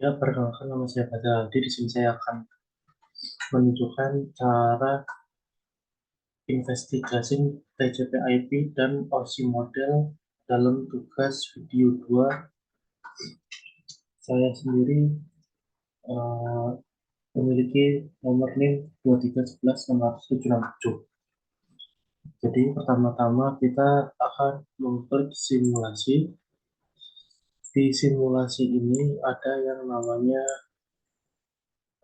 Ya, perkenalkan nama saya Fadil. Jadi di sini saya akan menunjukkan cara investigasi TCP/IP dan OSI model dalam tugas video 2. Saya sendiri eh, memiliki nomor NIM 2311667. Jadi pertama-tama kita akan mengklik simulasi. Di simulasi ini ada yang namanya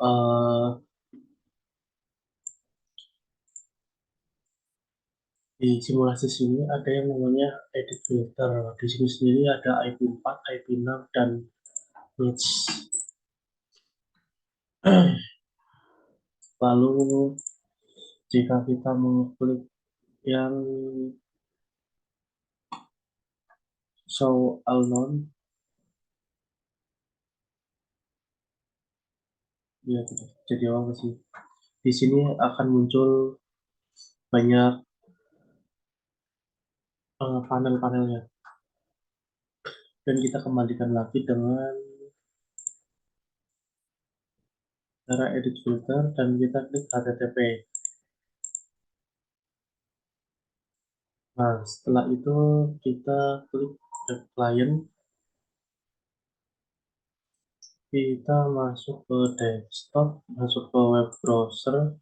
eh, di simulasi sini ada yang namanya edit filter. Di sini sendiri ada IP4, IP6, dan niche. Lalu jika kita mengklik yang show all known, ya jadi apa sih? Di sini akan muncul banyak panel-panelnya. Dan kita kembalikan lagi dengan cara edit filter dan kita klik HTTP. Nah, setelah itu kita klik web client, kita masuk ke desktop, masuk ke web browser.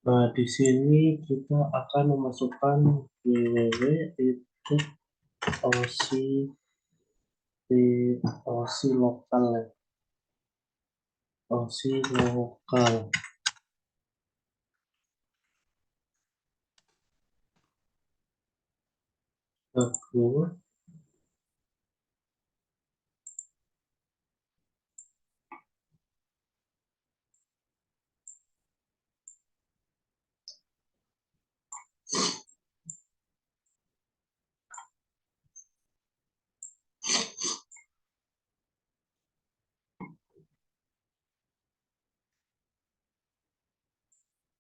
Nah, di sini kita akan memasukkan www.osi lokal ya. Osi lokal. Bagus.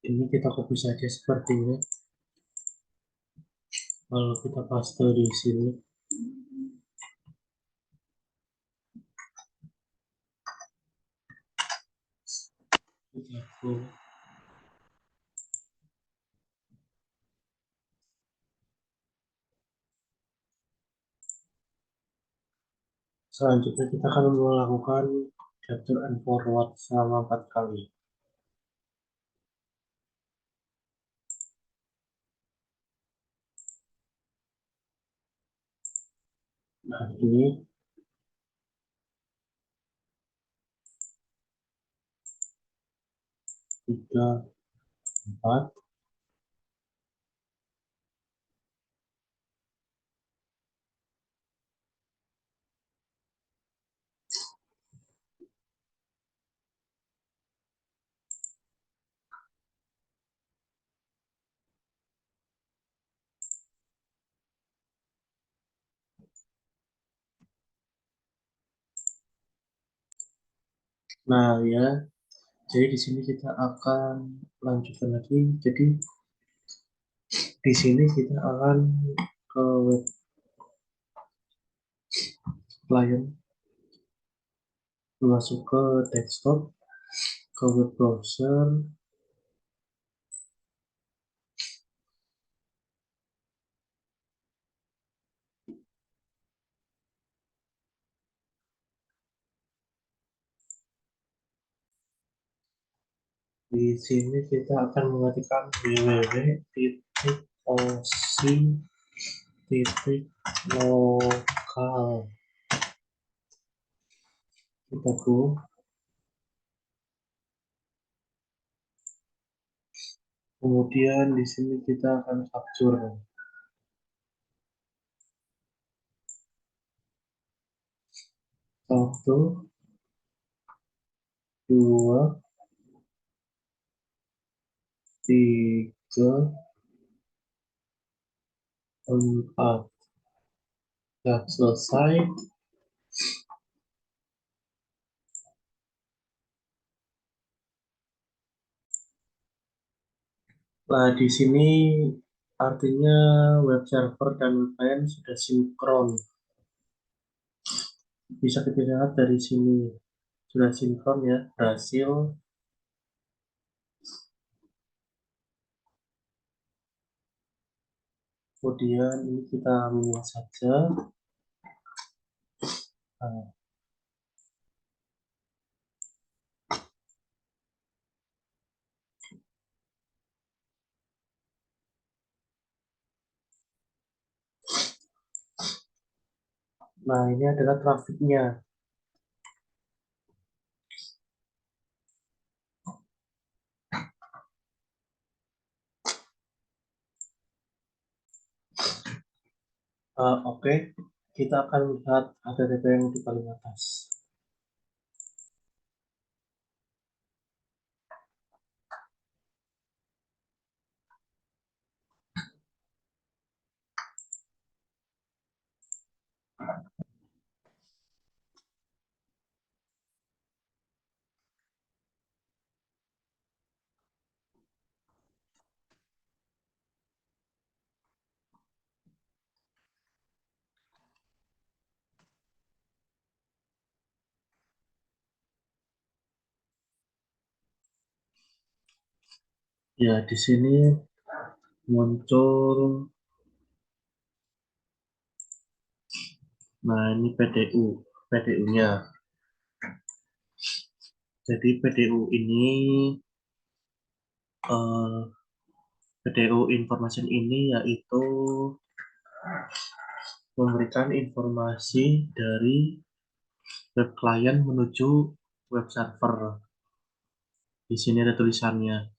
Ini kita copy saja seperti ini. Kalau kita paste di sini, kita go. Selanjutnya kita akan melakukan capture and forward selama 4 kali. Nah, ini 3, 4. Nah, ya. Jadi di sini kita akan lanjutkan lagi. Jadi di sini kita akan ke web client, masuk ke desktop, ke web browser. Di sini kita akan mengetikkan www.osi.lokal. Kita go. Kemudian di sini kita akan capture. 1, 2, 3, 4. Sudah selesai. Nah, di sini artinya web server dan web client sudah sinkron. Bisa kita lihat dari sini sudah sinkron ya, berhasil. Kemudian ini kita mulai saja. Nah, ini adalah trafiknya. Oke, kita akan melihat HTTP yang di paling atas. Ya, di sini muncul, nah ini PDU-nya. Jadi PDU ini, PDU information ini yaitu memberikan informasi dari web client menuju web server. Di sini ada tulisannya.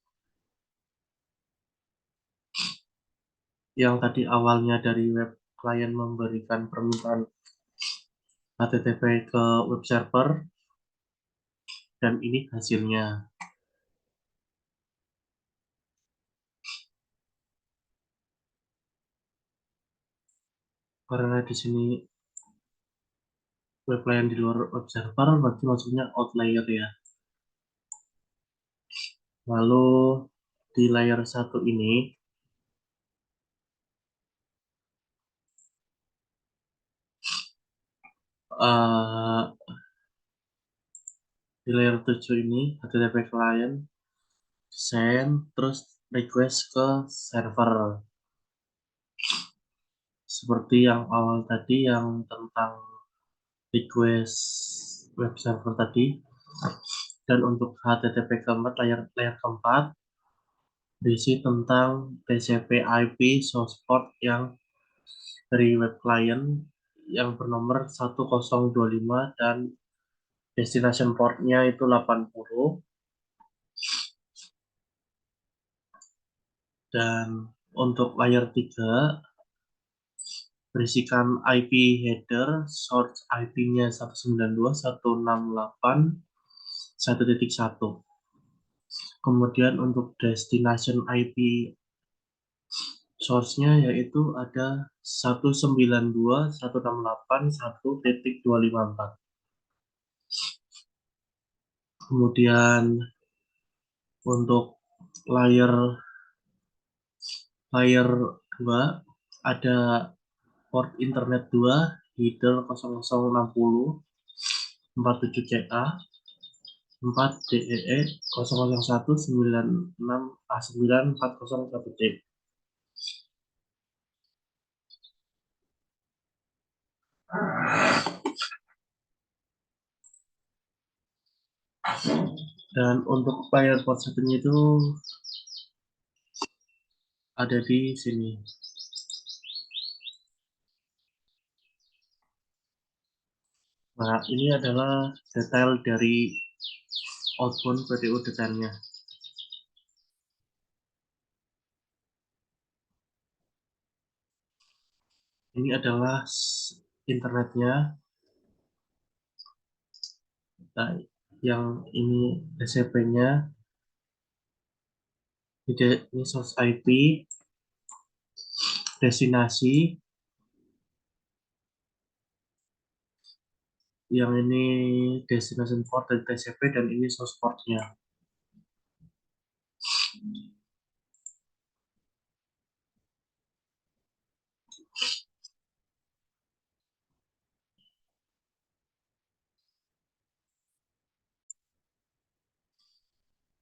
Yang tadi awalnya dari web client memberikan permintaan HTTP ke web server, dan ini hasilnya. Karena di sini web client di luar web server, berarti maksudnya outlier ya. Lalu di layer satu ini, uh, di layer 7 ini HTTP client send terus request ke server. Seperti yang awal tadi yang tentang request web server tadi. Dan untuk HTTP keempat, layer keempat berisi tentang TCP IP source port yang dari web client yang bernomor 1025 dan destination portnya itu 80. Dan untuk layer 3 berisikan IP header source IP-nya 192.168.1.1. Kemudian untuk destination IP source-nya yaitu ada 192.168.1.254. Kemudian untuk layer layer 2 ada port internet 2 header 0060 47CA 4 DEE 001 96 A9 401C. Dan untuk player port satunya itu ada di sini. Nah, ini adalah detail dari outbound PDU detailnya. Ini adalah internetnya. Nah, yang ini TCP-nya, ini source IP, destinasi, yang ini destination port dari TCP, dan ini source portnya.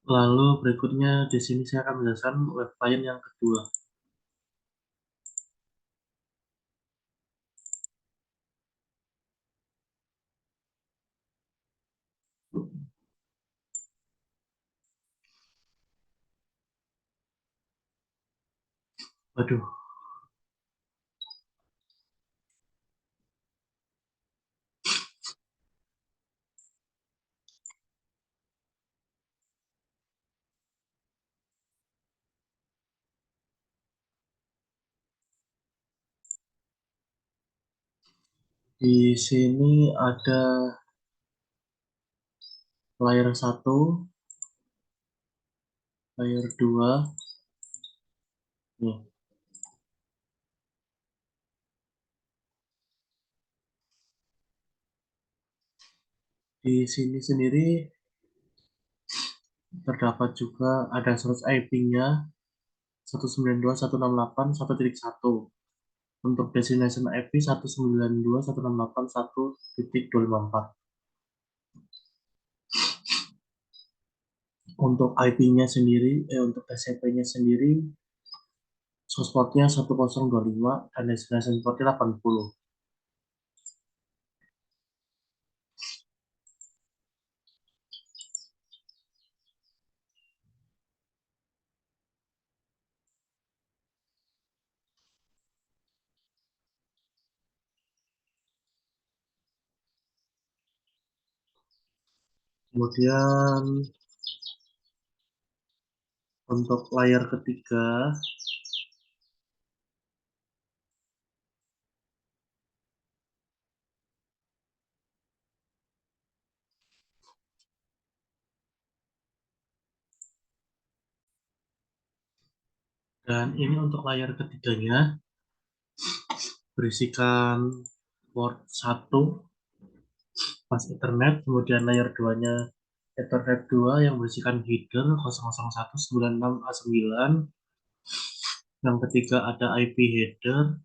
Lalu berikutnya di sini saya akan menjelaskan web client yang kedua. Waduh, di sini ada layer satu, layer 2. Nih, di sini sendiri terdapat juga ada source IP-nya 192.168.1.1. Untuk destination IP 192.168.1.254. Untuk IP-nya sendiri, untuk TCP-nya sendiri, source port-nya 1025 dan destination port-nya 80. Kemudian untuk layar ketiga, dan ini untuk layar ketiganya berisikan port 1 pas Ethernet, kemudian layer 2-nya Ethernet 2 yang berisikan header 00196A9, yang ketiga ada IP header,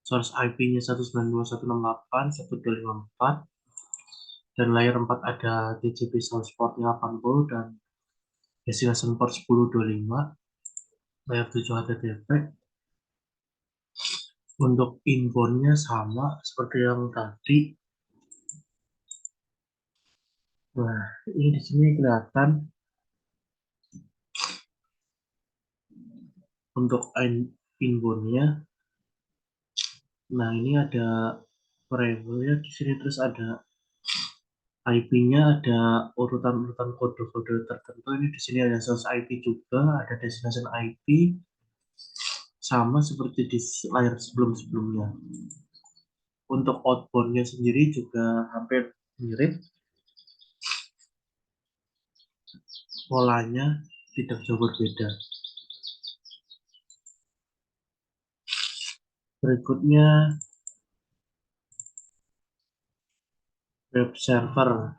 source IP-nya 192.168.1.254, dan layer 4 ada TCP source port-nya 80 dan destination port 1025, layer 7 HTTP. Untuk inbound-nya sama seperti yang tadi. Nah, ini di sini kelihatan untuk inbound-nya. Nah, ini ada variabelnya di sini, terus ada IP-nya, ada urutan-urutan kode-kode tertentu. Ini di sini ada source IP juga, ada destination IP, sama seperti di layar sebelum-sebelumnya. Untuk outbound-nya sendiri juga hampir mirip, polanya tidak jauh berbeda. Berikutnya web server.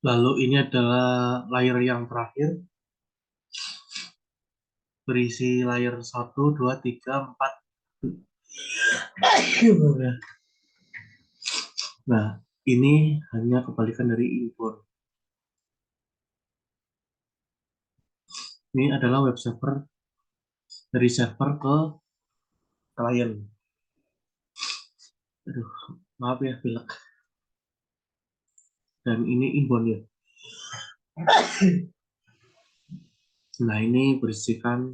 Lalu ini adalah layer yang terakhir, berisi layer 1, 2, 3, 4. Nah, ini hanya kebalikan dari inbound. Ini adalah web server dari server ke klien. Aduh, maaf ya, pilek. Dan ini inbound ya. Nah, ini berisikan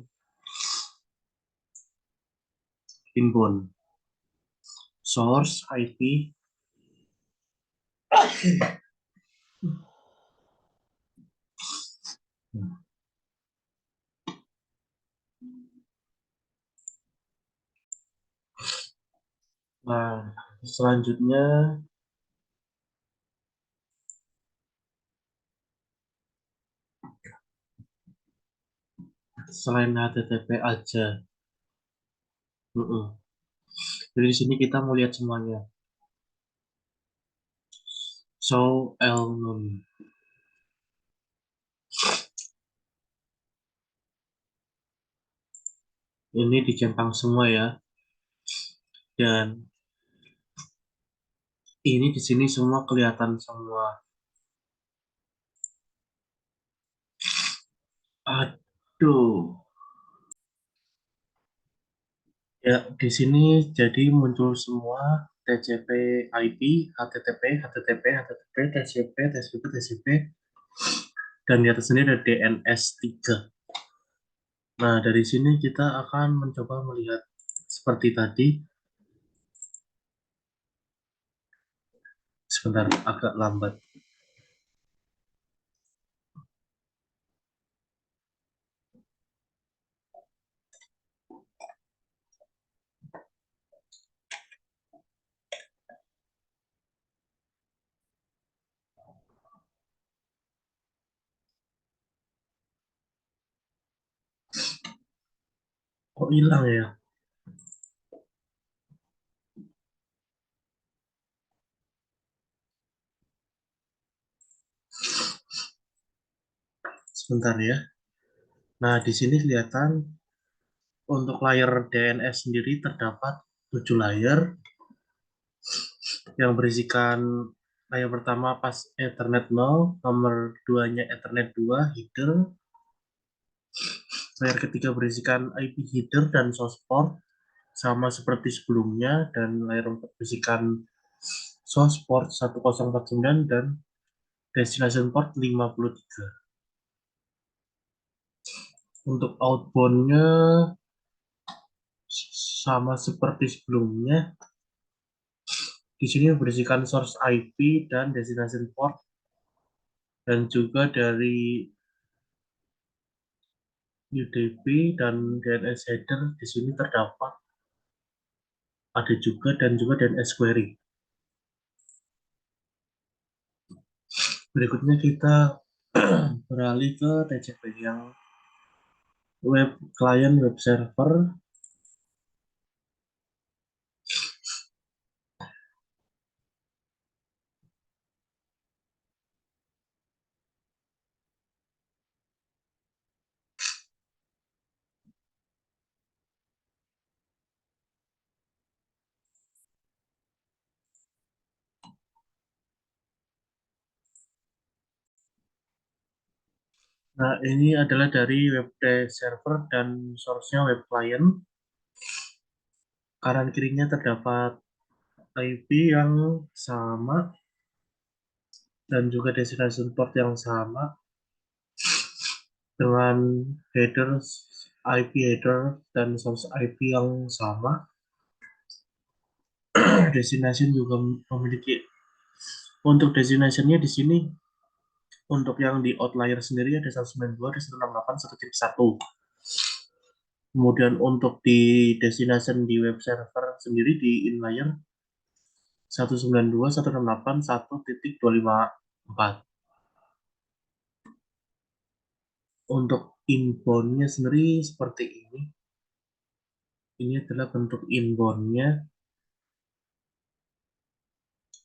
inbound. Source, IP. Nah, selanjutnya selain HTTP aja. Jadi di sini kita mau lihat semuanya. Show Elnun. Ini dicentang semua ya. Dan ini di sini semua kelihatan semua. Aduh. Ya, di sini jadi muncul semua TCP IP, HTTP, HTTP, HTTP, TCP, TCP, TCP, dan di atas ini ada DNS 3. Nah, dari sini kita akan mencoba melihat seperti tadi. Sebentar, agak lambat. Kok hilang ya? Sebentar ya. Nah, di sini kelihatan untuk layar DNS sendiri terdapat 7 layar yang berisikan layar pertama pas Ethernet 0, nomor 2-nya Ethernet 2 header, layar ketiga berisikan IP header dan source port sama seperti sebelumnya, dan layar 4 berisikan source port 1049 dan destination port 53. Untuk outbound-nya sama seperti sebelumnya. Di sini berisikan source IP dan destination port, dan juga dari UDP dan DNS header di sini terdapat ada juga, dan juga DNS query. Berikutnya kita beralih ke TCP yang web client web server. Nah, ini adalah dari web server dan source-nya web client. Kanan kirinya terdapat IP yang sama dan juga destination port yang sama dengan header IP header dan source IP yang sama. Destination juga memiliki, untuk destinationnya di sini, untuk yang di outlier sendiri ada 192, ada 168, 1.1. Kemudian untuk di destination di web server sendiri di inlayer 192, 168, 1.254. Untuk inbound-nya sendiri seperti ini. Ini adalah bentuk inbound-nya,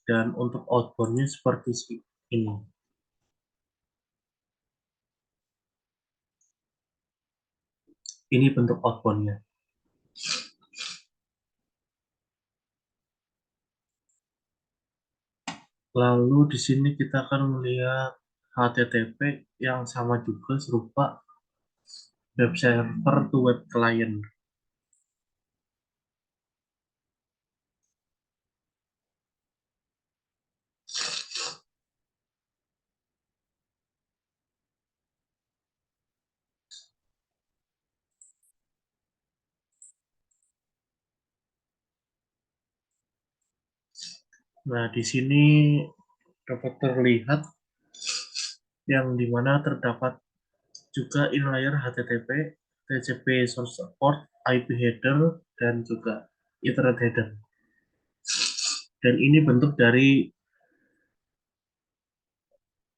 dan untuk outbound-nya seperti ini. Ini bentuk outbound-nya. Lalu di sini kita akan melihat HTTP yang sama juga, serupa web server to web client. Nah, di sini dapat terlihat yang dimana terdapat juga inlayer HTTP, TCP source port, IP header, dan juga Ethernet header. Dan ini bentuk dari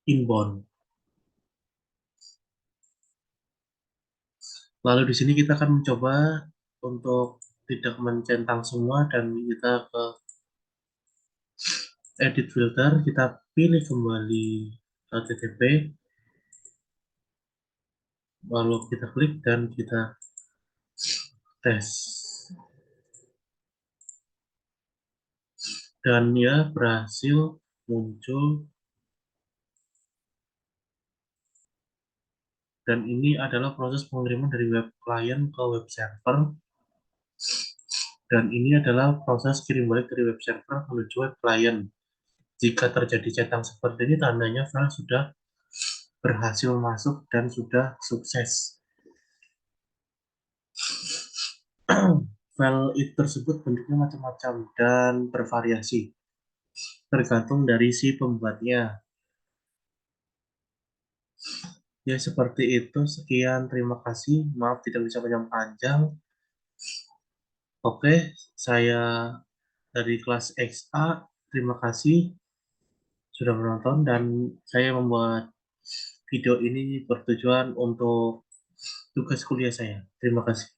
inbound. Lalu di sini kita akan mencoba untuk tidak mencentang semua, dan kita ke edit filter, kita pilih kembali HTTP, lalu kita klik dan kita tes. Dan ya berhasil muncul, dan ini adalah proses pengiriman dari web client ke web server, dan ini adalah proses kirim balik dari web server menuju web client. Jika terjadi centang seperti ini, tandanya file sudah berhasil masuk dan sudah sukses. File itu tersebut bentuknya macam-macam dan bervariasi, tergantung dari si pembuatnya. Ya seperti itu, sekian, terima kasih. Maaf tidak bisa panjang-panjang. Oke, saya dari kelas XA, terima kasih sudah menonton, dan saya membuat video ini bertujuan untuk tugas kuliah saya. Terima kasih.